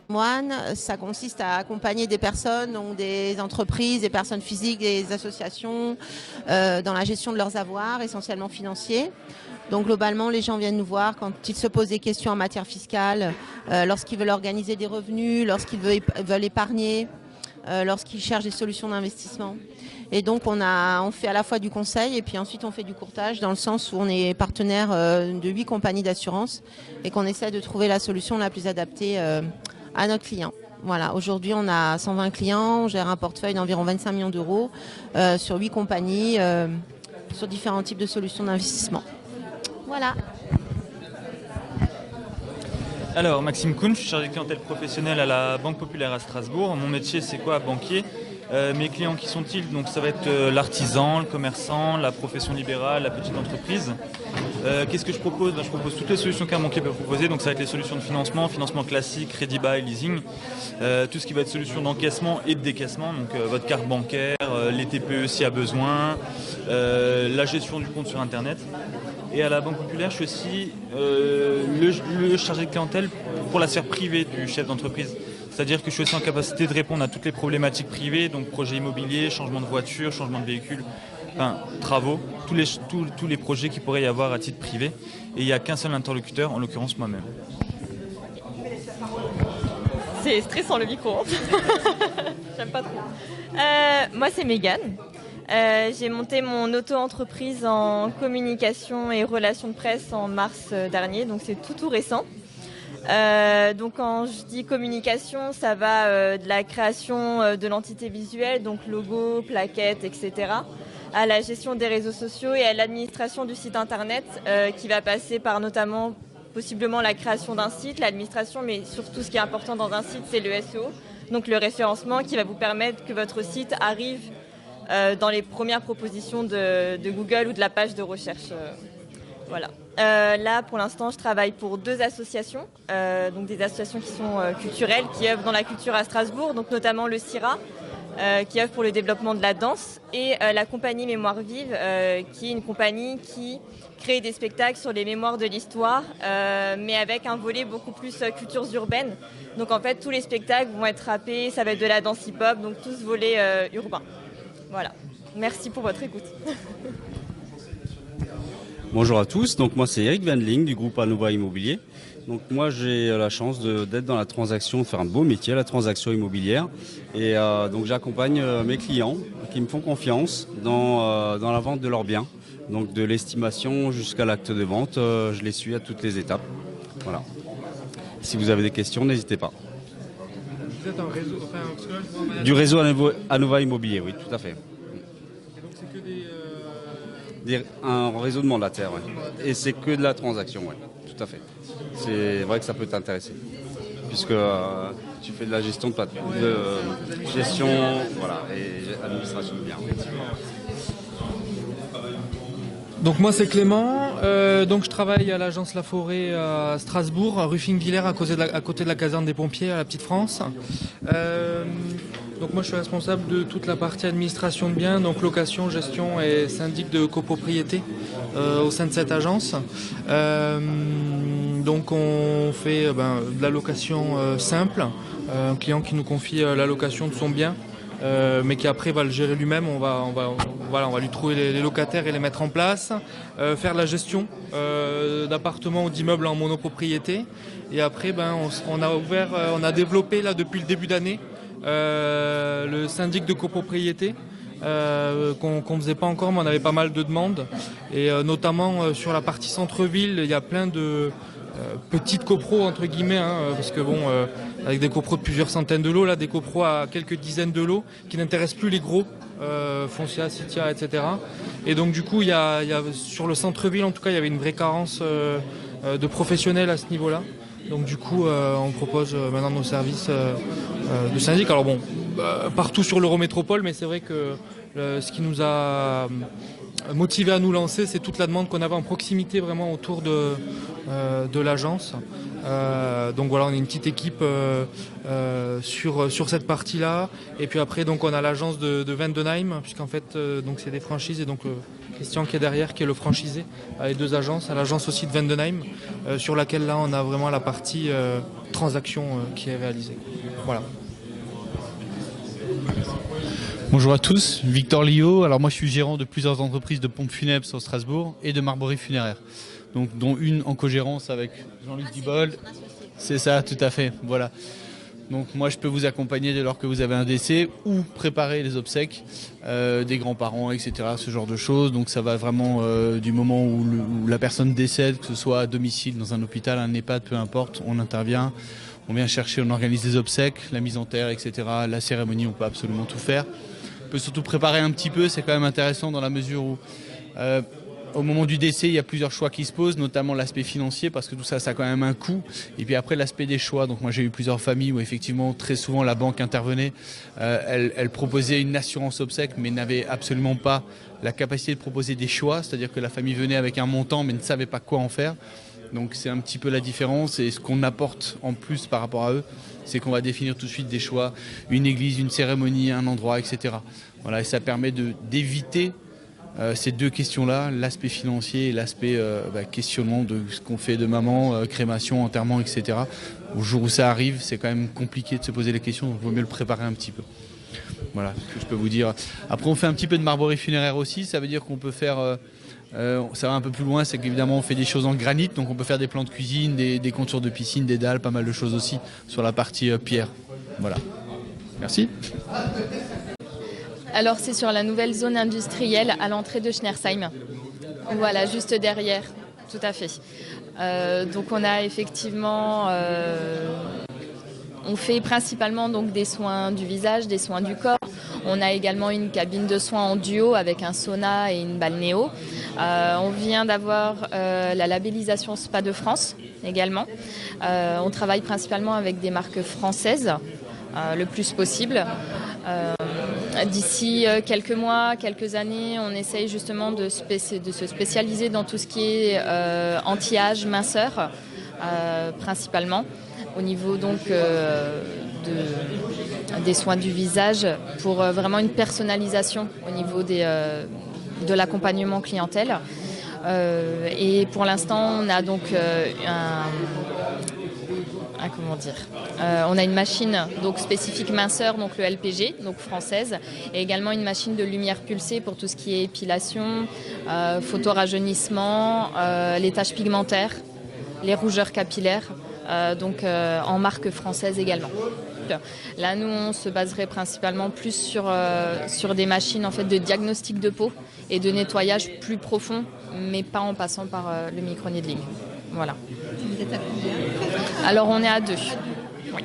Moine, ça consiste à accompagner des personnes, donc des entreprises, des personnes physiques, des associations, dans la gestion de leurs avoirs, essentiellement financiers. Donc globalement, les gens viennent nous voir quand ils se posent des questions en matière fiscale, lorsqu'ils veulent organiser des revenus, lorsqu'ils veulent épargner, lorsqu'ils cherchent des solutions d'investissement. Et donc on fait à la fois du conseil et puis ensuite on fait du courtage dans le sens où on est partenaire de 8 compagnies d'assurance et qu'on essaie de trouver la solution la plus adaptée à notre client. Voilà, aujourd'hui on a 120 clients, on gère un portefeuille d'environ 25 millions d'euros sur 8 compagnies, sur différents types de solutions d'investissement. Voilà. Alors, Maxime Kuhn, je suis chargé de clientèle professionnelle à la Banque Populaire à Strasbourg. Mon métier, c'est quoi? Banquier. Mes clients, qui sont-ils? Donc, ça va être l'artisan, le commerçant, la profession libérale, la petite entreprise. Qu'est-ce que je propose? Je propose toutes les solutions qu'un banquier peut proposer. Donc, ça va être les solutions de financement, financement classique, crédit bail, leasing. Tout ce qui va être solution d'encaissement et de décaissement. Donc, votre carte bancaire, les TPE s'il y a besoin, la gestion du compte sur Internet. Et à la Banque Populaire, je suis aussi le chargé de clientèle pour la sphère privée du chef d'entreprise. C'est-à-dire que je suis aussi en capacité de répondre à toutes les problématiques privées, donc projets immobiliers, changement de voiture, changement de véhicule, enfin, travaux, tous les projets qu'il pourrait y avoir à titre privé. Et il n'y a qu'un seul interlocuteur, en l'occurrence moi-même. C'est stressant le micro. J'aime pas trop. Moi, c'est Mégane. J'ai monté mon auto-entreprise en communication et relations de presse en mars dernier, donc c'est tout récent. Donc quand je dis communication, ça va de la création de l'entité visuelle, donc logo, plaquettes, etc., à la gestion des réseaux sociaux et à l'administration du site internet, qui va passer par notamment possiblement la création d'un site, l'administration, mais surtout ce qui est important dans un site, c'est le SEO, donc le référencement qui va vous permettre que votre site arrive dans les premières propositions de Google ou de la page de recherche. Voilà. Là, pour l'instant, je travaille pour 2 associations, donc des associations qui sont culturelles, qui œuvrent dans la culture à Strasbourg, donc notamment le CIRA, qui œuvre pour le développement de la danse, et la compagnie Mémoire Vive, qui est une compagnie qui crée des spectacles sur les mémoires de l'histoire, mais avec un volet beaucoup plus cultures urbaines. Donc en fait, tous les spectacles vont être rappés, ça va être de la danse hip-hop, donc tout ce volet urbain. Voilà. Merci pour votre écoute. Bonjour à tous, donc moi c'est Eric Van Ling du groupe Anova Immobilier. Donc moi j'ai la chance d'être dans la transaction, de faire un beau métier, la transaction immobilière. Et donc j'accompagne mes clients qui me font confiance dans la vente de leurs biens. Donc de l'estimation jusqu'à l'acte de vente, je les suis à toutes les étapes. Voilà. Si vous avez des questions, n'hésitez pas. Vous êtes un réseau, enfin, parce que là, je vois Du réseau Anova Immobilier, oui, tout à fait. Et donc c'est que Un réseau de mandataires, ouais. Et c'est que de la transaction, oui, tout à fait. C'est vrai que ça peut t'intéresser, puisque tu fais de la gestion de gestion, voilà, et administration de biens. Donc moi c'est Clément, donc je travaille à l'agence La Forêt à Strasbourg, à Ruffing-Villers, à côté de la caserne des pompiers à la Petite France. Donc moi je suis responsable de toute la partie administration de biens, donc location, gestion et syndic de copropriété au sein de cette agence. Donc on fait de la location simple, un client qui nous confie la location de son bien. Mais qui après va le gérer lui-même. On va lui trouver les locataires et les mettre en place, faire la gestion d'appartements ou d'immeubles en monopropriété. Et après, on a développé là depuis le début d'année le syndic de copropriété. Qu'on faisait pas encore, mais on avait pas mal de demandes. Et notamment sur la partie centre-ville, il y a plein de petites copros entre guillemets, parce que avec des copros de plusieurs centaines de lots, là des copros à quelques dizaines de lots qui n'intéressent plus les gros, Foncia, Citia, etc. Et donc du coup il y a sur le centre-ville en tout cas il y avait une vraie carence de professionnels à ce niveau-là. Donc du coup on propose maintenant nos services de syndic. Alors partout sur l'Eurométropole, mais c'est vrai que ce qui nous a motivé à nous lancer, c'est toute la demande qu'on avait en proximité vraiment autour de l'agence. Donc voilà, on est une petite équipe sur cette partie-là. Et puis après, donc on a l'agence de Vendenheim, puisqu'en fait, donc c'est des franchises et donc Christian qui est derrière, qui est le franchisé, à les deux agences, à l'agence aussi de Vendenheim, sur laquelle là on a vraiment la partie transaction qui est réalisée. Voilà. Bonjour à tous, Victor Lio. Alors moi je suis gérant de plusieurs entreprises de pompes funèbres sur Strasbourg et de marborie funéraire. Donc dont une en co-gérance avec Jean-Luc Dibold. C'est ça, tout à fait. Voilà. Donc moi je peux vous accompagner dès lors que vous avez un décès ou préparer les obsèques des grands-parents, etc. Ce genre de choses. Donc ça va vraiment du moment où la personne décède, que ce soit à domicile, dans un hôpital, un EHPAD, peu importe, on intervient. On vient chercher, on organise des obsèques, la mise en terre, etc. La cérémonie, on peut absolument tout faire. On peut surtout préparer un petit peu, c'est quand même intéressant dans la mesure où au moment du décès, il y a plusieurs choix qui se posent, notamment l'aspect financier, parce que tout ça, ça a quand même un coût. Et puis après, l'aspect des choix. Donc moi, j'ai eu plusieurs familles où effectivement, très souvent, la banque intervenait. Elle proposait une assurance obsèques, mais n'avait absolument pas la capacité de proposer des choix. C'est-à-dire que la famille venait avec un montant, mais ne savait pas quoi en faire. Donc c'est un petit peu la différence. Et ce qu'on apporte en plus par rapport à eux, c'est qu'on va définir tout de suite des choix, une église, une cérémonie, un endroit, etc. Voilà, et ça permet d'éviter ces deux questions-là, l'aspect financier et l'aspect questionnement de ce qu'on fait de maman, crémation, enterrement, etc. Au jour où ça arrive, c'est quand même compliqué de se poser les questions, donc il vaut mieux le préparer un petit peu. Voilà ce que je peux vous dire. Après, on fait un petit peu de marborie funéraire aussi, ça veut dire qu'on peut faire... ça va un peu plus loin, c'est qu'évidemment on fait des choses en granit, donc on peut faire des plans de cuisine, des contours de piscine, des dalles, pas mal de choses aussi sur la partie pierre. Voilà. Merci. Alors c'est sur la nouvelle zone industrielle à l'entrée de Schnersheim. Voilà, juste derrière, tout à fait. Donc on a effectivement... on fait principalement donc des soins du visage, des soins du corps. On a également une cabine de soins en duo avec un sauna et une balnéo. On vient d'avoir la labellisation Spa de France également. On travaille principalement avec des marques françaises le plus possible. D'ici quelques mois, quelques années, on essaye justement de se spécialiser dans tout ce qui est anti-âge, minceur principalement. Au niveau donc des soins du visage pour vraiment une personnalisation au niveau de l'accompagnement clientèle. Et pour l'instant, on a donc on a une machine donc spécifique minceur, donc le LPG, donc française, et également une machine de lumière pulsée pour tout ce qui est épilation, photorajeunissement, les taches pigmentaires, les rougeurs capillaires. En marque française également. Là, nous, on se baserait principalement plus sur des machines en fait, de diagnostic de peau et de nettoyage plus profond, mais pas en passant par le micro-needling. Voilà. Vous êtes à combien ? Alors, on est à 2. Oui.